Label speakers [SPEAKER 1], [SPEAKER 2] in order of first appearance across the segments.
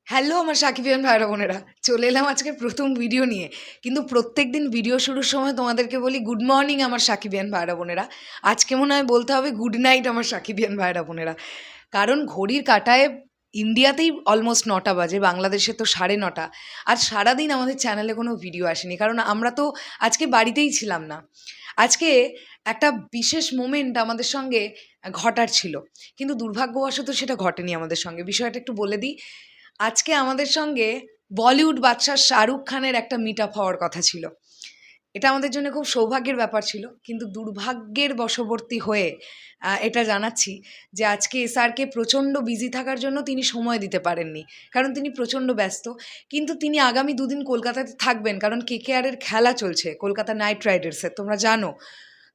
[SPEAKER 1] Hello আমার সাকিবিয়ান ভাইরা বোনেরা, চলে এলাম আজকে প্রথম ভিডিও নিয়ে। কিন্তু প্রত্যেক দিন ভিডিও শুরুর সময় তোমাদেরকে বলি গুড মর্নিং আমার সাকিবিয়ান ভাইরা বোনেরা। আজকে মনে হয় বলতে হবে গুড নাইট আমার সাকিবিয়ান ভাইরা বোনেরা, কারণ ঘড়ির কাঁটায় ইন্ডিয়াতেই অলমোস্ট 9টা বাজে, বাংলাদেশে তো 9:30। আর সারাদিন আমাদের চ্যানেলে কোনো ভিডিও আসেনি, কারণ আমরা তো আজকে বাড়িতেই ছিলাম না। আজকে একটা বিশেষ মোমেন্ট আমাদের সঙ্গে ঘটার ছিল, কিন্তু দুর্ভাগ্যবশত সেটা ঘটেনি আমাদের সঙ্গে। বিষয়টা একটু বলে দিই। আজকে আমাদের সঙ্গে বলিউড বাদশাহ শাহরুখ খানের একটা মিট আপ হওয়ার কথা ছিল। এটা আমাদের জন্য খুব সৌভাগ্যের ব্যাপার ছিল, কিন্তু দুর্ভাগ্যের বশবর্তী হয়ে এটা জানাচ্ছি যে আজকে এসআরকে প্রচণ্ড বিজি থাকার জন্য তিনি সময় দিতে পারেননি, কারণ তিনি প্রচণ্ড ব্যস্ত। কিন্তু তিনি আগামী দুদিন কলকাতাতে থাকবেন, কারণ কেকেআরের খেলা চলছে, কলকাতা নাইট রাইডার্সের, তোমরা জানো।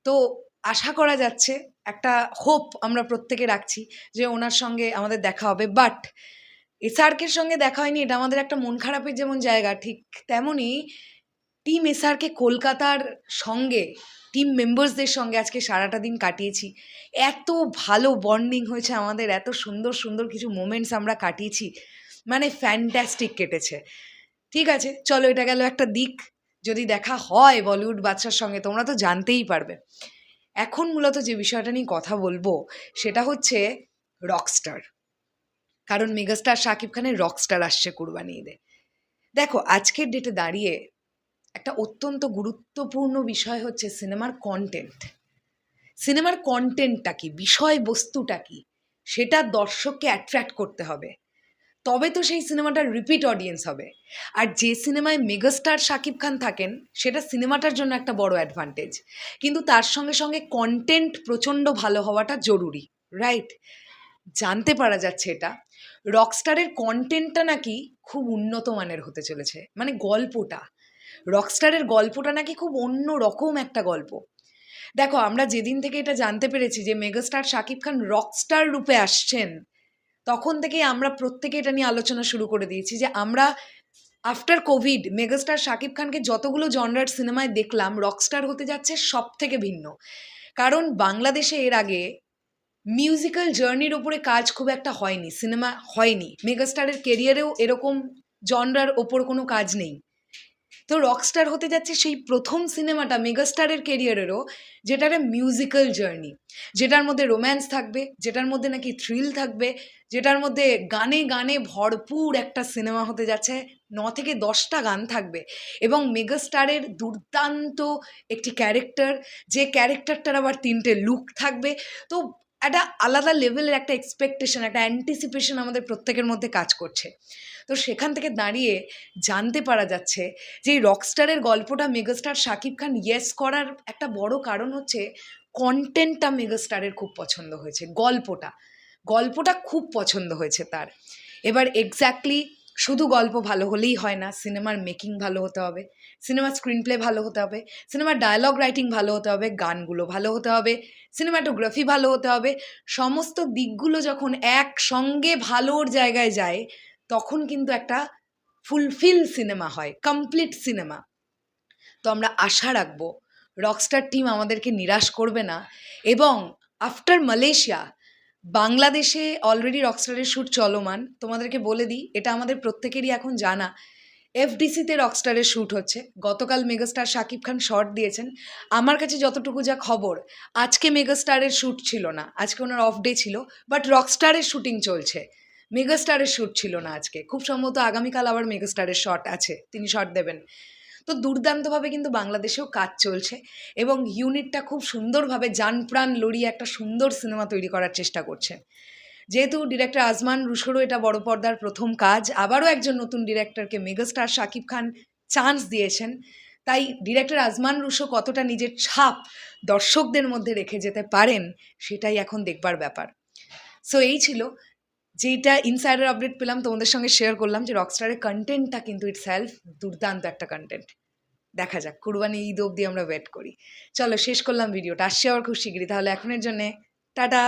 [SPEAKER 1] তো আশা করা যাচ্ছে, একটা হোপ আমরা প্রত্যেকে রাখছি যে ওনার সঙ্গে আমাদের দেখা হবে। বাট এসআরকের সঙ্গে দেখা হয়নি, এটা আমাদের একটা মন খারাপের যেমন জায়গা, ঠিক তেমনই টিম এসআরকে কলকাতার সঙ্গে, টিম মেম্বার্সদের সঙ্গে আজকে সারাটা দিন কাটিয়েছি। এত ভালো বন্ডিং হয়েছে আমাদের, এত সুন্দর সুন্দর কিছু মোমেন্টস আমরা কাটিয়েছি, মানে ফ্যান্টাস্টিক কেটেছে। ঠিক আছে, চলো, এটা গেল একটা দিক। যদি দেখা হয় বলিউড বাদশার সঙ্গে তোমরা তো জানতেই পারবে। এখন মূলত যে বিষয়টা নিয়ে কথা বলবো সেটা হচ্ছে রকস্টার, কারণ মেগাস্টার শাকিব খানের রকস্টার আসছে কুরবানি ঈদে। দেখো, আজকের ডেটে দাঁড়িয়ে একটা অত্যন্ত গুরুত্বপূর্ণ বিষয় হচ্ছে সিনেমার কন্টেন্ট। সিনেমার কন্টেন্টটা কি, বিষয়বস্তুটা কি, সেটা দর্শককে অ্যাট্রাক্ট করতে হবে, তবে তো সেই সিনেমাটার রিপিট অডিয়েন্স হবে। আর যে সিনেমায় মেগাস্টার শাকিব খান থাকেন সেটা সিনেমাটার জন্য একটা বড় অ্যাডভান্টেজ, কিন্তু তার সঙ্গে সঙ্গে কন্টেন্ট প্রচণ্ড ভালো হওয়াটা জরুরি, রাইট? জানতে পারা যাচ্ছে এটা রকস্টারের কন্টেন্টটা নাকি খুব উন্নত মানের হতে চলেছে, মানে গল্পটা, রকস্টারের গল্পটা নাকি খুব অন্য রকম একটা গল্প। দেখো, আমরা যেদিন থেকে এটা জানতে পেরেছি যে মেগাস্টার শাকিব খান রকস্টার রূপে আসছেন, তখন থেকেই আমরা প্রত্যেকে এটা নিয়ে আলোচনা শুরু করে দিয়েছি যে আমরা আফটার কোভিড মেগাস্টার শাকিব খানকে যতগুলো জনরার সিনেমায় দেখলাম, রকস্টার হতে যাচ্ছে সব থেকে ভিন্ন। কারণ বাংলাদেশে এর আগে মিউজিক্যাল জার্নির ওপরে কাজ খুব একটা হয়নি, সিনেমা হয়নি, মেগাস্টারের কেরিয়ারেও এরকম জনরার ওপর কোনো কাজ নেই। তো রকস্টার হতে যাচ্ছে সেই প্রথম সিনেমাটা মেগাস্টারের কেরিয়ারেরও, যেটার মিউজিক্যাল জার্নি, যেটার মধ্যে রোম্যান্স থাকবে, যেটার মধ্যে নাকি থ্রিল থাকবে, যেটার মধ্যে গানে গানে ভরপুর একটা সিনেমা হতে যাচ্ছে। 9 থেকে 10টা গান থাকবে, এবং মেগাস্টারের দুর্দান্ত একটি ক্যারেক্টার, যে ক্যারেক্টারটার আবার 3টে লুক থাকবে। তো একটা আলাদা লেভেলের একটা এক্সপেকটেশন, একটা অ্যান্টিসিপেশন আমাদের প্রত্যেকের মধ্যে কাজ করছে। তো সেখান থেকে দাঁড়িয়ে জানতে পারা যাচ্ছে যে এই রকস্টারের গল্পটা মেগাস্টার শাকিব খান ইয়েস করার একটা বড় কারণ হচ্ছে কন্টেন্টটা মেগাস্টারের খুব পছন্দ হয়েছে, গল্পটা গল্পটা খুব পছন্দ হয়েছে তার। এবার এক্স্যাক্টলি শুধু গল্প ভালো হলেই হয় না, সিনেমার মেকিং ভালো হতে হবে, সিনেমার স্ক্রিন প্লে ভালো হতে হবে, সিনেমার ডায়লগ রাইটিং ভালো হতে হবে, গানগুলো ভালো হতে হবে, সিনেমাটোগ্রাফি ভালো হতে হবে। সমস্ত দিকগুলো যখন একসঙ্গে ভালোর জায়গায় যায়, তখন কিন্তু একটা ফুলফিল সিনেমা হয়, কমপ্লিট সিনেমা। তো আমরা আশা রাখবো রকস্টার টিম আমাদেরকে নিরাশ করবে না, এবং আফটার মালয়েশিয়া বাংলাদেশে অলরেডি রকস্টারের শ্যুট চলমান। তোমাদেরকে বলে দিই, এটা আমাদের প্রত্যেকেরই এখন জানা, এফডিসিতে রকস্টারের শ্যুট হচ্ছে। গতকাল মেগাস্টার শাকিব খান শর্ট দিয়েছেন। আমার কাছে যতটুকু যা খবর, আজকে মেগাস্টারের শ্যুট ছিল না, আজকে ওনার অফ ডে ছিল, বাট রকস্টারের শ্যুটিং চলছে, মেগাস্টারের শ্যুট ছিল না আজকে। খুব সম্ভবত আগামীকাল আবার মেগাস্টারের শট আছে, তিনি শট দেবেন। তো দুর্দান্তভাবে কিন্তু বাংলাদেশেও কাজ চলছে, এবং ইউনিটটা খুব সুন্দরভাবে জান প্রাণ লড়িয়ে একটা সুন্দর সিনেমা তৈরি করার চেষ্টা করছে। যেহেতু ডিরেক্টর আজমান রুশোরও এটা বড় পর্দার প্রথম কাজ, আবারও একজন নতুন ডিরেক্টরকে মেগাস্টার শাকিব খান চান্স দিয়েছেন, তাই ডিরেক্টর আজমান রুশো কতটা নিজের ছাপ দর্শকদের মধ্যে রেখে যেতে পারেন, সেটাই এখন দেখবার ব্যাপার। সো এই ছিল যেটা ইনসাইডার আপডেট পেলাম, তোমাদের সঙ্গে শেয়ার করলাম যে রকস্টারের কন্টেন্টটা কিন্তু ইটসেলফ দুর্দান্ত একটা কন্টেন্ট। দেখা যাক, কুরবানি ঈদ অবধি আমরা ওয়েট করি। চলো, শেষ করলাম ভিডিওটা, আসছে আবার খুব শিগগিরই। তাহলে এখনের জন্যে টাটা।